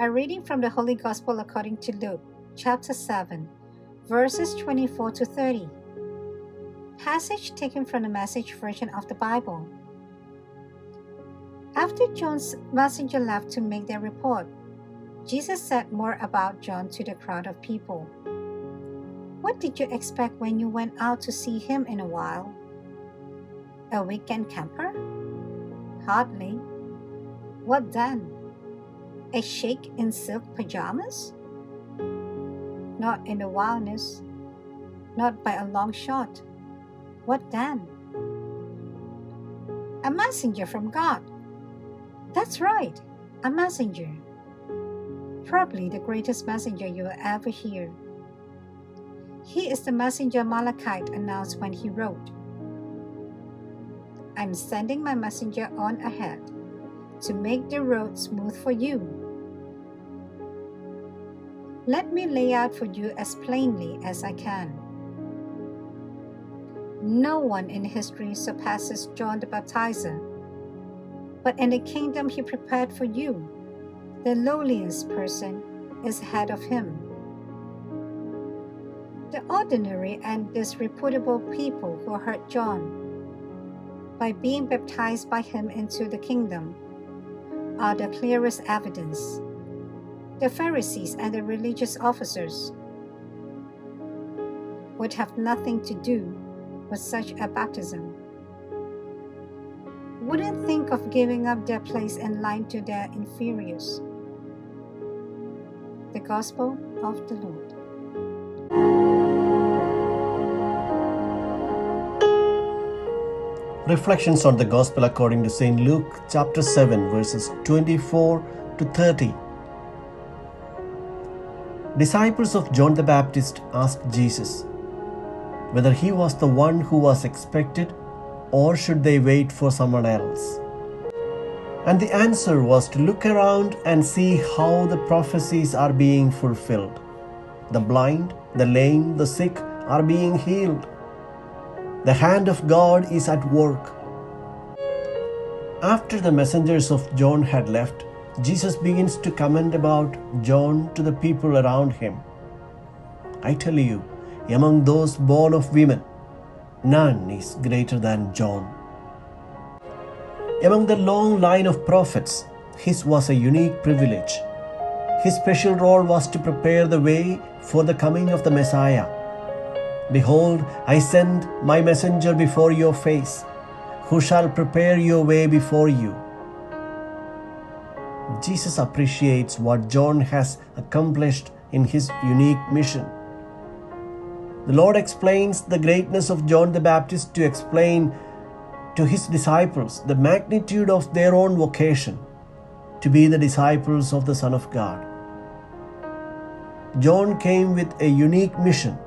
A reading from the Holy Gospel according to Luke, chapter 7, verses 24 to 30. Passage taken from the Message version of the Bible. After John's messenger left to make their report, Jesus said more about John to the crowd of people. What did you expect when you went out to see him in a while? A weekend camper? Hardly. What then? A sheik in silk pajamas? Not in the wilderness. Not by a long shot. What then? A messenger from God. That's right, a messenger. Probably the greatest messenger you will ever hear. He is the messenger Malachi announced when he wrote, I'm sending my messenger on ahead to make the road smooth for you. Let me lay out for you as plainly as I can. No one in history surpasses John the Baptizer, but in the kingdom he prepared for you, the lowliest person is ahead of him. The ordinary and disreputable people who heard John, by being baptized by him into the kingdom, are the clearest evidence. The Pharisees and the religious officers would have nothing to do with such a baptism, wouldn't think of giving up their place in line to their inferiors. The Gospel of the Lord. Reflections on the Gospel according to St. Luke, chapter 7, verses 24 to 30. Disciples of John the Baptist asked Jesus whether he was the one who was expected or should they wait for someone else. And the answer was to look around and see how the prophecies are being fulfilled. The blind, the lame, the sick are being healed. The hand of God is at work. After the messengers of John had left, Jesus begins to comment about John to the people around him. I tell you, among those born of women, none is greater than John. Among the long line of prophets, his was a unique privilege. His special role was to prepare the way for the coming of the Messiah. Behold, I send my messenger before your face, who shall prepare your way before you. Jesus appreciates what John has accomplished in his unique mission. The Lord explains the greatness of John the Baptist to explain to his disciples the magnitude of their own vocation to be the disciples of the Son of God. John came with a unique mission,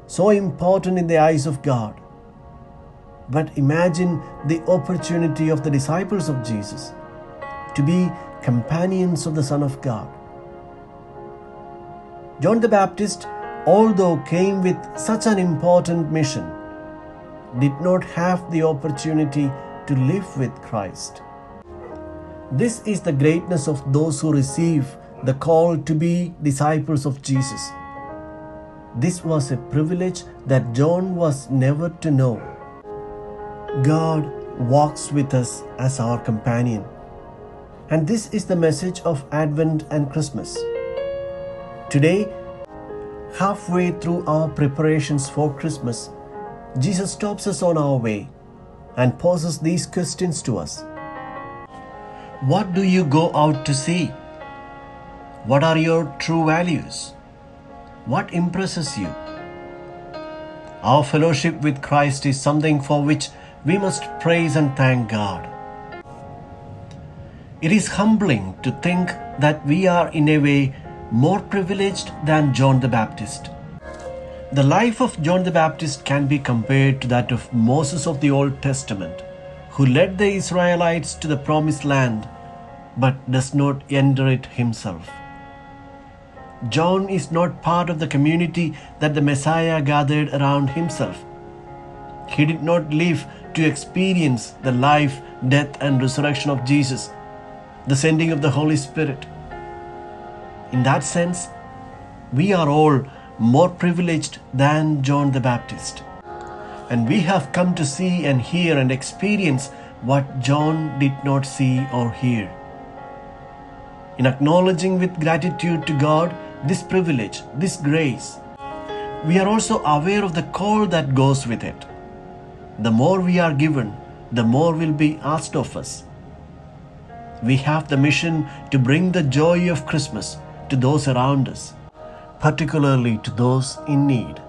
so important in the eyes of God. But imagine the opportunity of the disciples of Jesus to be companions of the Son of God. John the Baptist, although came with such an important mission, did not have the opportunity to live with Christ. This is the greatness of those who receive the call to be disciples of Jesus. This was a privilege that John was never to know. God walks with us as our companion. And this is the message of Advent and Christmas. Today, halfway through our preparations for Christmas, Jesus stops us on our way and poses these questions to us. What do you go out to see? What are your true values? What impresses you? Our fellowship with Christ is something for which we must praise and thank God. It is humbling to think that we are in a way more privileged than John the Baptist. The life of John the Baptist can be compared to that of Moses of the Old Testament, who led the Israelites to the promised land but does not enter it himself. John is not part of the community that the Messiah gathered around himself. He did not live to experience the life, death, and resurrection of Jesus, the sending of the Holy Spirit. In that sense, we are all more privileged than John the Baptist. And we have come to see and hear and experience what John did not see or hear. In acknowledging with gratitude to God this privilege, this grace, we are also aware of the call that goes with it. The more we are given, the more will be asked of us. We have the mission to bring the joy of Christmas to those around us, particularly to those in need.